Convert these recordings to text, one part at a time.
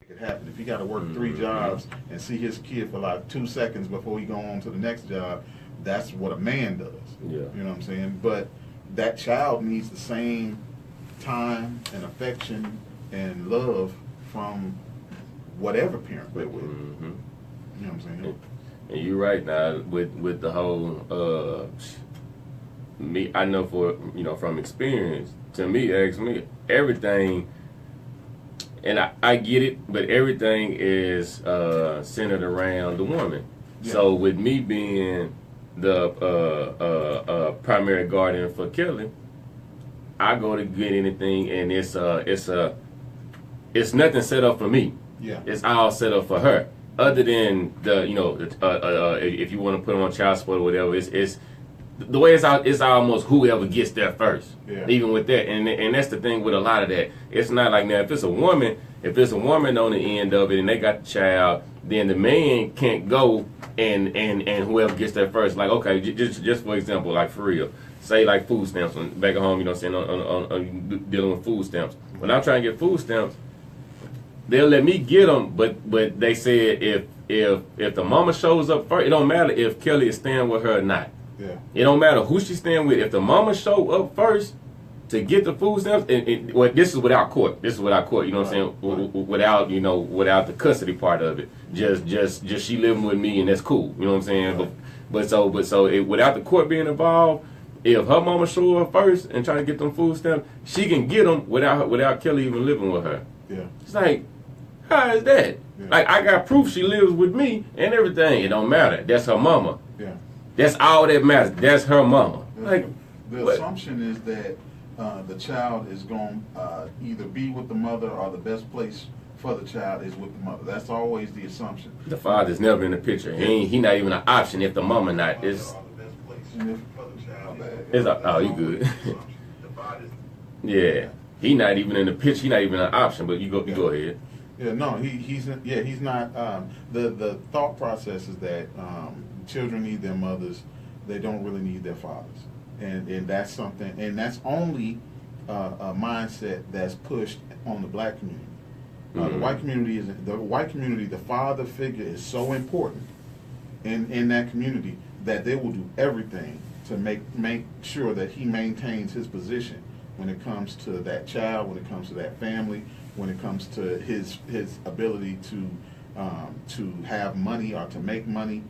it happen. If he got to work 3 jobs and see his kid for like 2 seconds before he go on to the next job, that's what a man does. Yeah. You know what I'm saying? But that child needs the same time and affection and love from whatever parent they're with. Mm-hmm. You know what I'm saying? And you're right now with the whole me. I know from experience. To me, everything, and I get it, but everything is centered around the woman. Yeah. So with me being the primary guardian for Kelly, I go to get anything, and it's nothing set up for me. Yeah, it's all set up for her. Other than if you want to put on child support or whatever, it's the way it's almost whoever gets there first. Yeah. Even with that, and that's the thing with a lot of that. It's not like now if it's a woman on the end of it and they got the child, then the man can't go and whoever gets there first. Like okay, just for example, like for real, say like food stamps back at home. You know what I'm saying? On dealing with food stamps. When I'm trying to get food stamps, they'll let me get them, but they said if the mama shows up first, it don't matter if Kelly is staying with her or not. Yeah. It don't matter who she's staying with. If the mama show up first to get the food stamps, well, this is without court. You know what I'm saying? Right. Without the custody part of it. Just she living with me and that's cool. You know what I'm saying? Right. But so without the court being involved, if her mama show up first and try to get them food stamps, she can get them without Kelly even living with her. Yeah. It's like, how is that? Yeah. Like I got proof she lives with me and everything. It don't matter. That's her mama. Yeah. That's all that matters. That's her mama. The assumption is that the child is going to either be with the mother or the best place for the child is with the mother. That's always the assumption. The father's never in the picture. He not even an option if the mama not. It's you good. Yeah. He not even in the picture. He not even an option. But you go ahead. Yeah, no, he's not. The thought process is that children need their mothers. They don't really need their fathers, and that's something. And that's only a mindset that's pushed on the black community. The white community the father figure is so important in that community that they will do everything to make sure that he maintains his position when it comes to that child, when it comes to that family, when it comes to his ability to have money or to make money.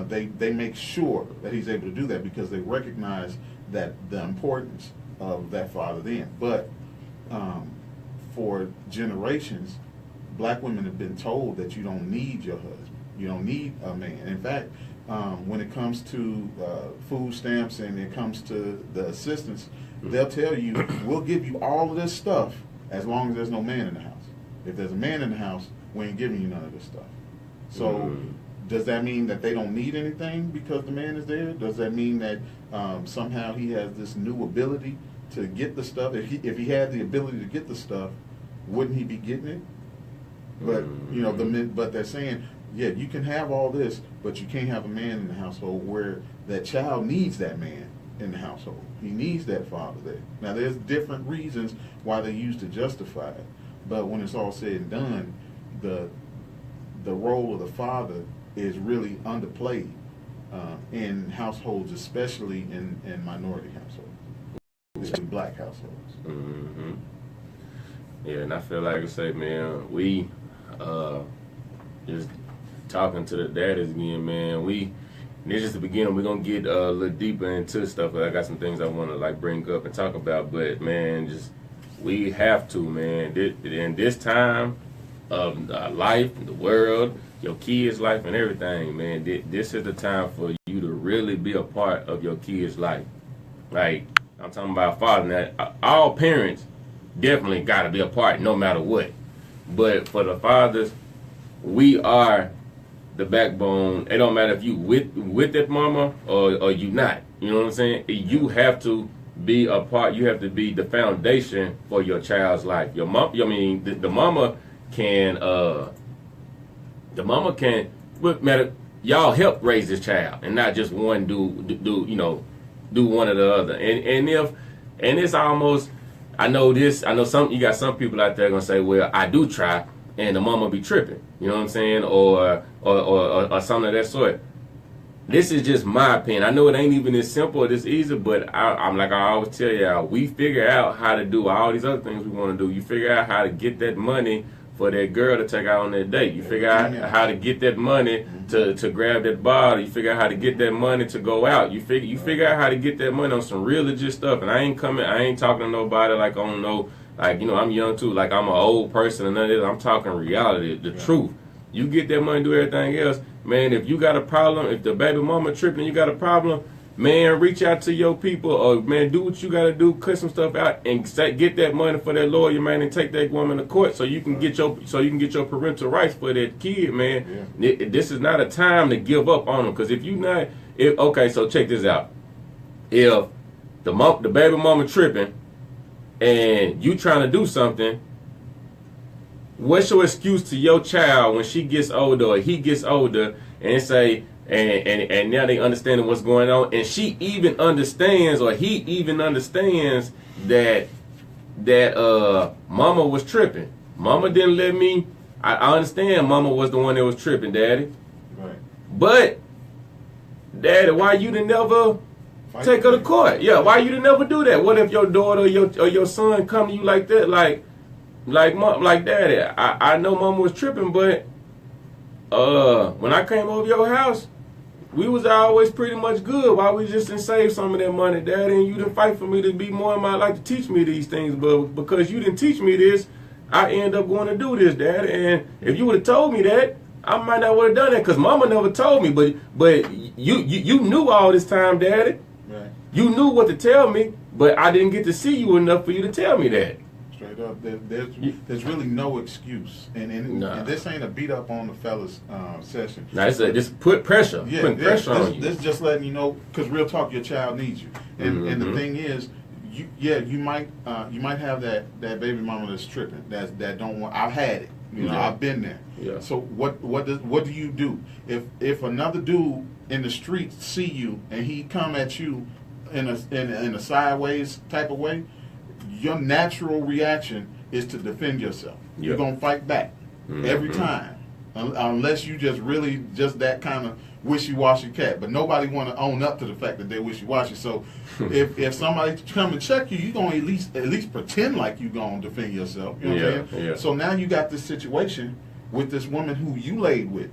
They make sure that he's able to do that because they recognize that the importance of that father then. But for generations, black women have been told that you don't need your husband. You don't need a man. In fact, when it comes to food stamps and it comes to the assistance, they'll tell you, we'll give you all of this stuff as long as there's no man in the house. If there's a man in the house, we ain't giving you none of this stuff. So does that mean that they don't need anything because the man is there? Does that mean that somehow he has this new ability to get the stuff? If he had the ability to get the stuff, wouldn't he be getting it? But but they're saying, yeah, you can have all this, but you can't have a man in the household where that child needs that man in the household. He needs that father there. Now, there's different reasons why they use to justify it, but when it's all said and done, the role of the father is really underplayed in households, especially in minority households, especially black households. Mm-hmm. Yeah, and I feel like I say, man, we just talking to the daddies again, man. This is the beginning. We're gonna get a little deeper into stuff. I got some things I want to bring up and talk about, but man, we have to, man. In this time of life, the world, your kids' life, and everything, man. This is the time for you to really be a part of your kids' life. Like I'm talking about father. Now, all parents definitely got to be a part, no matter what. But for the fathers, we are the backbone. It don't matter if you with that mama or you not. You know what I'm saying? You have to be a part. You have to be the foundation for your child's life. Your mom. I mean, the mama can. The mama can. What matter? Y'all help raise this child, and not just one do one or the other. And it's almost. I know this. I know you got some people out there gonna say, "Well, I do try." and the mama be tripping. You know what I'm saying? Or something of that sort. This is just my opinion. I know it ain't even as simple or this easy, but I'm like I always tell y'all, we figure out how to do all these other things we want to do. You figure out how to get that money for that girl to take out on that date. You figure out how to get that money to grab that bottle. You figure out how to get that money to go out. You figure out how to get that money on some real legit stuff. And I ain't talking to nobody like I don't know, like, you know, I'm young too, like I'm an old person and none of this. I'm talking reality, the truth. You get that money, do everything else. Man, if you got a problem, if the baby mama tripping, you got a problem, man, reach out to your people, or man, do what you got to do, cut some stuff out, and get that money for that lawyer, man, and take that woman to court so you can get your parental rights for that kid, man. Yeah. This is not a time to give up on them, because okay, so check this out. If the baby mama tripping, and you trying to do something, what's your excuse to your child when she gets older or he gets older and say, and now they understand what's going on, and she even understands or he even understands that mama was tripping. Mama didn't let me. I understand mama was the one that was tripping, daddy. Right. But daddy, why you didn't never take her to court? Yeah, why you didn't never do that? What if your daughter or your son come to you like that, like mom, like daddy, I know mama was tripping, but when I came over your house, we was always pretty much good. Why we just didn't save some of that money, daddy, and you didn't fight for me to be more in my life to teach me these things, but because you didn't teach me this, I end up going to do this, daddy. And if you would have told me that, I might not would have done that, because mama never told me, but you knew all this time, daddy. Right. You knew what to tell me, but I didn't get to see you enough for you to tell me that. Straight up, there's really no excuse, and this ain't a beat up on the fellas session. No, it's just put pressure, putting pressure on you. This just letting you know, because real talk, your child needs you, and the thing is, you might have that baby mama that's tripping, that don't want. I've had it, you know, I've been there. Yeah. So what do you do if another dude in the street see you and he come at you in a sideways type of way? Your natural reaction is to defend yourself. Yep. You're going to fight back every time. Unless you just really just that kind of wishy-washy cat. But nobody want to own up to the fact that they're wishy-washy. So if somebody come and check you, you're going to at least pretend like you're going to defend yourself. You know what I'm saying? Yeah. So now you got this situation with this woman who you laid with.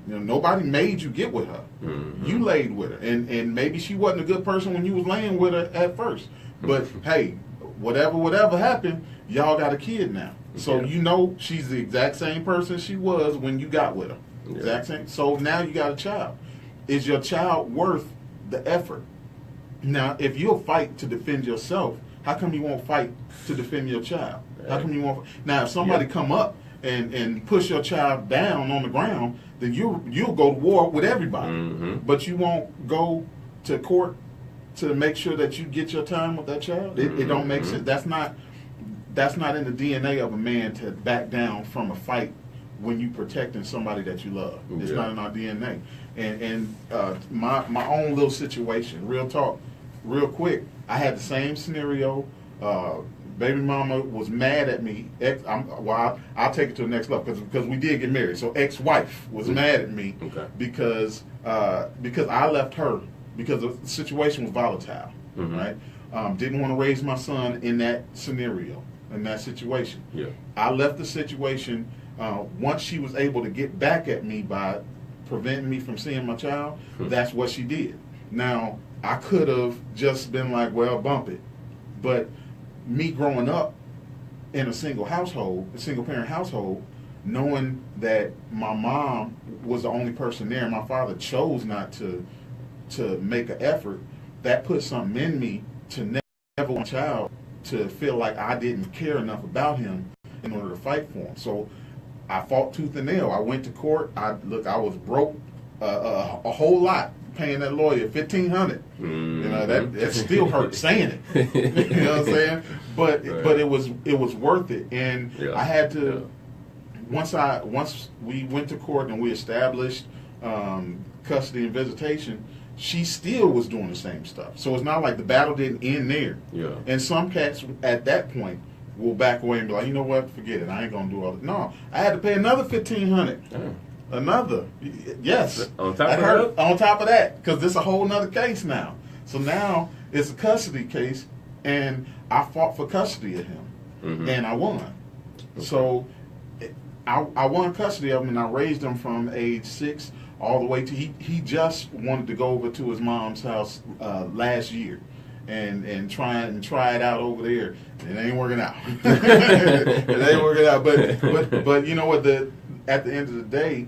You know, nobody made you get with her. Mm-hmm. You laid with her. And maybe she wasn't a good person when you was laying with her at first. But hey, whatever happened, y'all got a kid now. So you know she's the exact same person she was when you got with her. Yeah. Exact same. So now you got a child. Is your child worth the effort? Now, if you'll fight to defend yourself, how come you won't fight to defend your child? How come you won't? Now, if somebody come up and push your child down on the ground, then you'll go to war with everybody. Mm-hmm. But you won't go to court to make sure that you get your time with that child. It don't make sense. That's not in the DNA of a man to back down from a fight when you protecting somebody that you love. It's not in our DNA. And my own little situation, real talk, real quick. I had the same scenario. Baby mama was mad at me. I'll take it to the next level because we did get married. So ex-wife was mad at me because I left her. Because the situation was volatile, right? Didn't want to raise my son in that scenario, in that situation. Yeah. I left the situation once she was able to get back at me by preventing me from seeing my child. That's what she did. Now, I could have just been like, well, bump it. But me growing up in a single parent household, knowing that my mom was the only person there, my father chose not to make an effort, that put something in me to never want a child to feel like I didn't care enough about him in order to fight for him. So I fought tooth and nail. I went to court. I was broke a whole lot paying that lawyer $1,500. You know, that still hurts saying it. You know what I'm saying? But it was worth it. And I had to once we went to court and we established custody and visitation, she still was doing the same stuff. So it's not like the battle didn't end there. Yeah. And some cats at that point will back away and be like, you know what, forget it, I ain't gonna do all that. No, I had to pay another $1,500. Another, yes. On top of that? On top of that, because this is a whole nother case now. So now it's a custody case, and I fought for custody of him, and I won. Okay. So I won custody of him, and I raised him from age 6 all the way to he just wanted to go over to his mom's house last year. And try it out over there. It ain't working out. It ain't working out. But you know what? At the end of the day,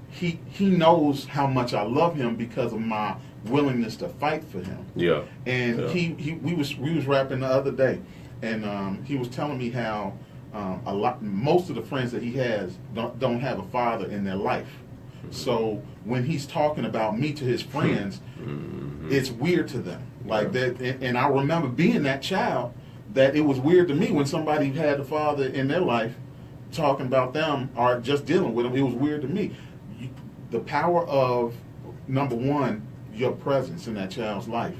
he knows how much I love him because of my willingness to fight for him. Yeah. And we was rapping the other day, and he was telling me how most of the friends that he has don't have a father in their life. So when he's talking about me to his friends, it's weird to them. Like that, and I remember being that child, that it was weird to me when somebody had a father in their life talking about them or just dealing with them. It was weird to me. The power of, number one, your presence in that child's life,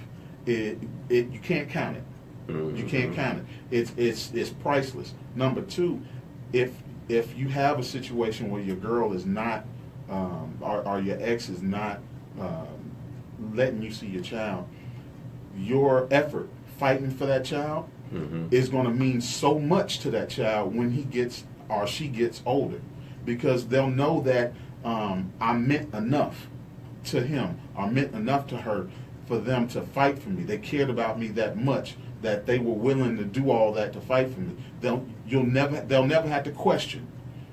you can't count it. You can't count it. It's priceless. Number two, if you have a situation where your girl is not, or your ex is not letting you see your child, your effort fighting for that child is going to mean so much to that child when he gets or she gets older, because they'll know that I meant enough to him or meant enough to her for them to fight for me. They cared about me that much that they were willing to do all that to fight for me. They'll never have to question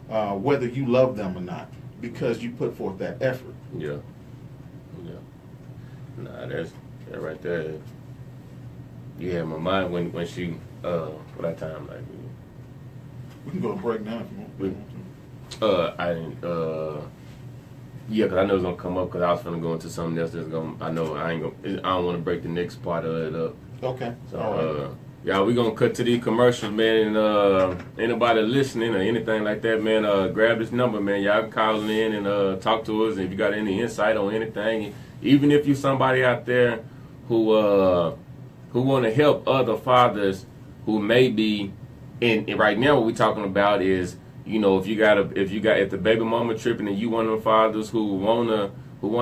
whether you love them or not, because you put forth that effort. Yeah. Nah, that's that right there. You had my mind when she what that time like. We can go to break now if you want. I didn't. Yeah, because I know it's gonna come up because I was gonna go into something else that's gonna. I know I ain't gonna. I don't want to break the next part of it up. Okay. So all right. Yeah, we gonna cut to these commercials, man. And anybody listening or anything like that, man, grab this number, man. Y'all can call in and talk to us. And if you got any insight on anything, even if you somebody out there who want to help other fathers who may be and right now what we're talking about is, you know, if the baby mama tripping and you one of the fathers who wanna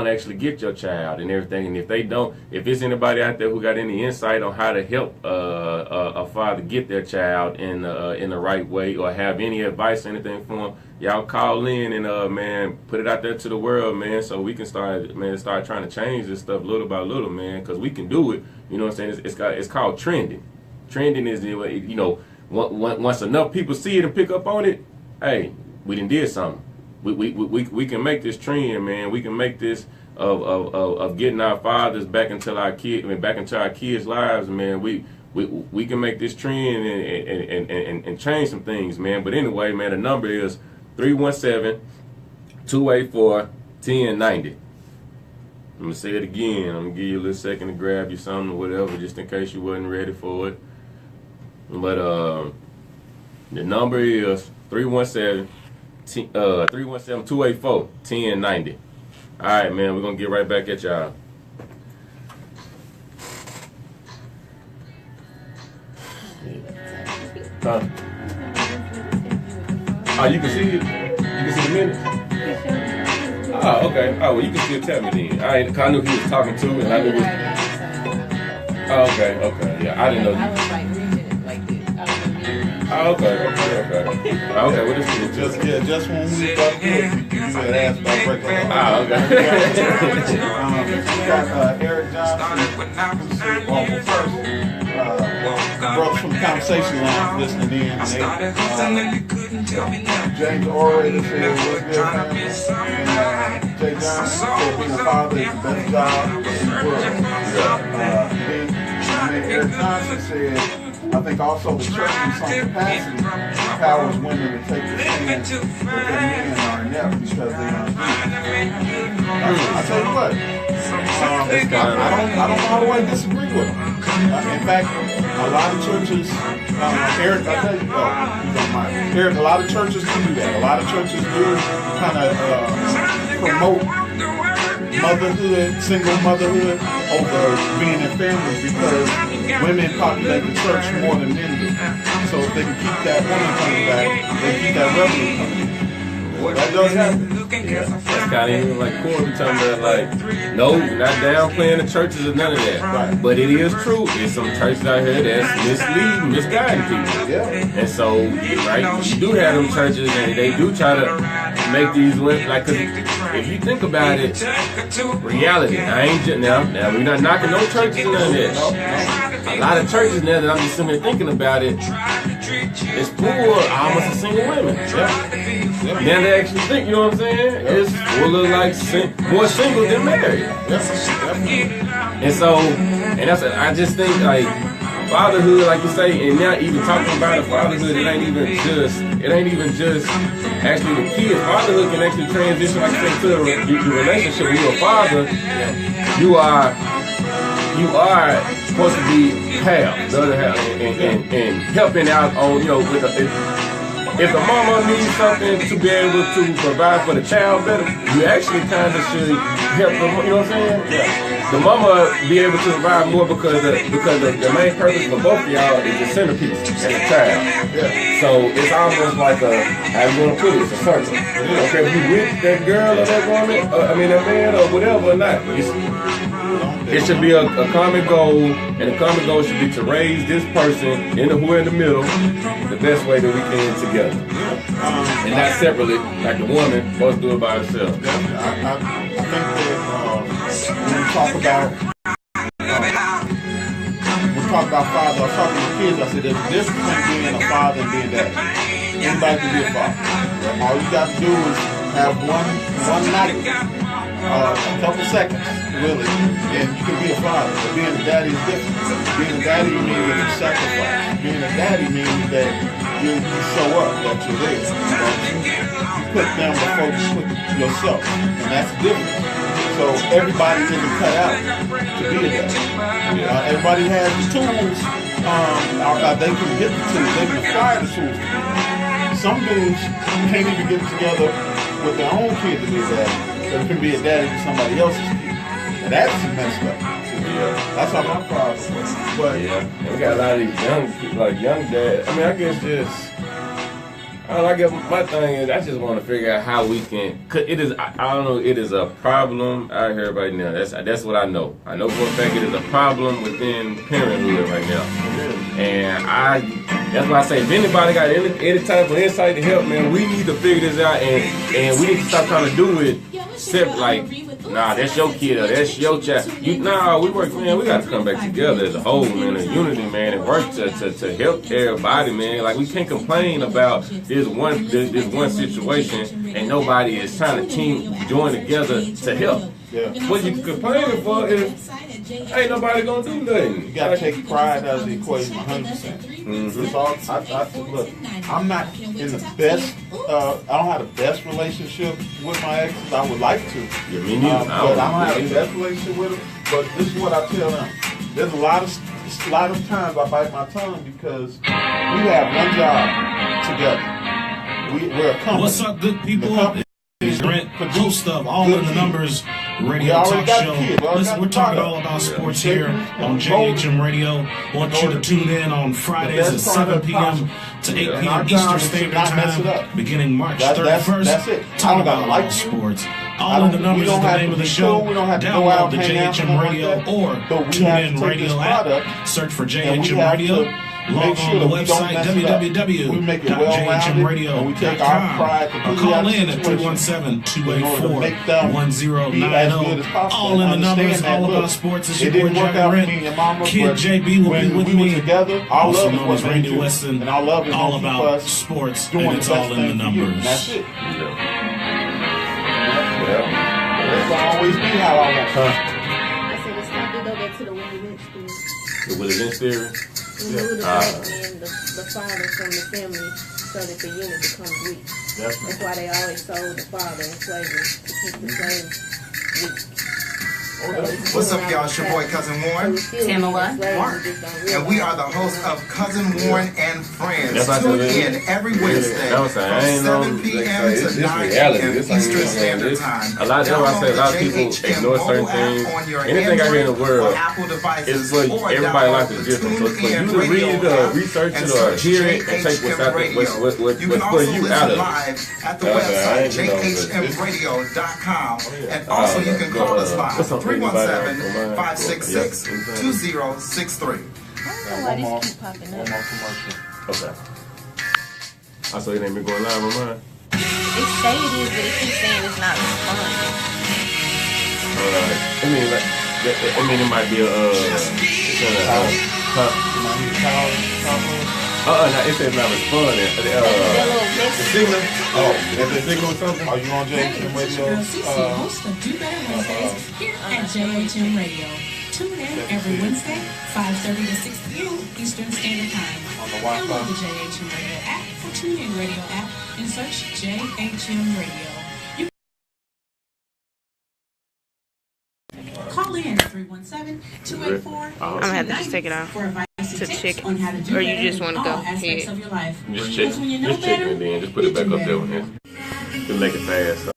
actually get your child and everything, and if they don't, if it's anybody out there who got any insight on how to help a father get their child in the right way, or have any advice or anything for them, y'all call in and man, put it out there to the world, man, so we can start trying to change this stuff little by little, man, because we can do it. You know what I'm saying? It's called trending. Trending is, you know, once enough people see it and pick up on it, hey, we done did something. We can make this trend, man. We can make this of getting our fathers back into our kids' lives, man. We can make this trend and change some things, man. But anyway, man, the number is 317-284-1090. I'm gonna say it again. I'm gonna give you a little second to grab you something or whatever, just in case you wasn't ready for it. But the number is 317-284-1090. All right, man, we're going to get right back at y'all. Huh? Oh, you can see it? You can see the minutes? Oh, okay. Oh, well, you can still tell me then. All right, 'cause I knew he was talking to me, and I knew he was... Oh, okay. Yeah, I didn't know you... Oh, okay. Well, this is just when we got good, you said ask about breaking up. Oh, okay. We got Eric Johnson. Well, first, brothers from the conversation line listening in. James Orator said, "What's good, family?" And Jay Johnson said, "Being a father is the best job in the world." And then Eric Johnson said, I think also the church in some capacity empowers women to take the stand that their men are inept because they aren't. I tell you what, I don't all the way disagree with them. In fact, a lot of churches, Eric, I tell you, you don't mind. Eric, a lot of churches do that. A lot of churches do kind of promote motherhood, single motherhood over being in families because women populate the church more than men do. So if they can keep that woman coming back, they keep that revenue coming in. That does happen. Yeah, that's kind of even like Corey talking about, like, no, not downplaying the churches or none of that. Right. But it is true. There's some churches out here that's misleading, misguiding people. Yeah. And so, right, you do have them churches, and they do try to make these women, like, cause if you think about it, reality, I ain't just, now we're not knocking no churches or none of that. A lot of churches now that I'm just sitting there thinking about it, it's full of almost single women. Now they actually think, you know what I'm saying? It's full of like more single than married. And so, and that's, I just think like fatherhood, like you say, and now even talking about it, fatherhood, it ain't even just actually the kids. Fatherhood can actually transition, like you say, to the relationship. When you're a father, you are supposed to be half, the other half, and helping out on, you know, with if the mama needs something to be able to provide for the child better, you actually kind of should help them, you know what I'm saying? Yeah. The mama be able to provide more because the main purpose for both of y'all is the centerpiece as a child. Yeah. So it's almost like how you want to put it, it's a circle. Okay, if you with that girl or that woman, that man or whatever or not, it should be a common goal, and the common goal should be to raise this person who in the middle the best way that we can together. And not separately, like the woman supposed to do it by herself. I think that when we talk about father, I was talking to my kids, I said there's a difference between being a father and being daddy. Anybody can be a father. All you got to do is have one night, a couple seconds, really, and you can be a father. But being a daddy is different. Being a daddy means that you sacrifice. Being a daddy means that you show up, that you're there, that you put them before you put yourself, and that's different. So everybody isn't cut out to be a daddy. Everybody has the tools. They can get the tools. They can acquire the tools. Some dudes can't even get together with their own kid to be a daddy. They can be a daddy to somebody else's kid. And that's messed up. Yeah. That's how my problem was. But yeah, we got a lot of these young dads. I mean, I guess just. I guess my thing is, I just want to figure out how we can. Cause it is, I don't know, it is a problem out here right now. That's what I know. I know for a fact it is a problem within parenthood right now. And that's why I say, if anybody got any type of insight to help, man, we need to figure this out, and we need to stop trying to do it. Except like, nah, that's your kid or that's your child. We work, man. We got to come back together as a whole, man, a unity, man, and work to help everybody, man. Like we can't complain about this one situation, and nobody is trying to join together to help. Yeah. What you complaining for is ain't nobody gonna do nothing. You gotta take pride out of the equation 100%. Look, I'm not in the best. I don't have the best relationship with my exes. I would like to. Yeah, me neither. But I don't have the best relationship with them. But this is what I tell them. There's a lot of times I bite my tongue because we have one job together. We're a company. What's up, good people? Brent, host of All in the Numbers radio talk show. We're talking all about sports here on JHM Radio. Want you to tune in on Fridays at 7 p.m. to 8 p.m. Eastern Standard Time, beginning March 31st. Talking about all sports. All in the Numbers is the name of the show. Download the JHM Radio or TuneIn Radio app. Search for JHM Radio. Log on the website www.jhmradio.com or call in at 317-284-1090. All in the Numbers, all about sports. It's your boy Jack Brent. Kid JB will be with me. Also known as Randy Weston. All about sports, and it's all in the numbers. That's it. That's always be how I want. I said it's time to go back to the Willie Lynch theory. The Willie Lynch theory? Remove the black man, the father from the family, so that the unit becomes weak. That's why they always sold the father in slavery, to keep the slaves weak. What's up, y'all? It's your boy, Cousin Warren. Tamala. Mark. And we are the hosts of Cousin Warren and Friends. Tune in every Wednesday from 7 p.m. to 9 p.m. Eastern Standard Time. A lot of people ignore certain things. Anything out here in the world is for everybody. Life is different. So for you to read it or research it or hear it and take what's out there, what's for you out of it. At the website, jhmradio.com. And also you can call us live, 317-566-2063. Why these keep popping up? One more commercial. Okay. I saw it ain't been going live on mine. It say it is, but it keeps saying it's not responding. It might be a no, it says not responding. The signal. Oh, is the signal or something? Are you on JHM Radio? Host of Do Better Wednesdays here at JHM Radio. Tune in every Wednesday, 5:30 to 6 p.m. Eastern Standard Time. On the Wi-Fi. Download the JHM Radio app or TuneIn Radio app and search JHM Radio. Call in 317-284. I'm gonna have to just take it off to check, or you just want to go ahead. Just check it and then just put it back up there with him. Just make it fast.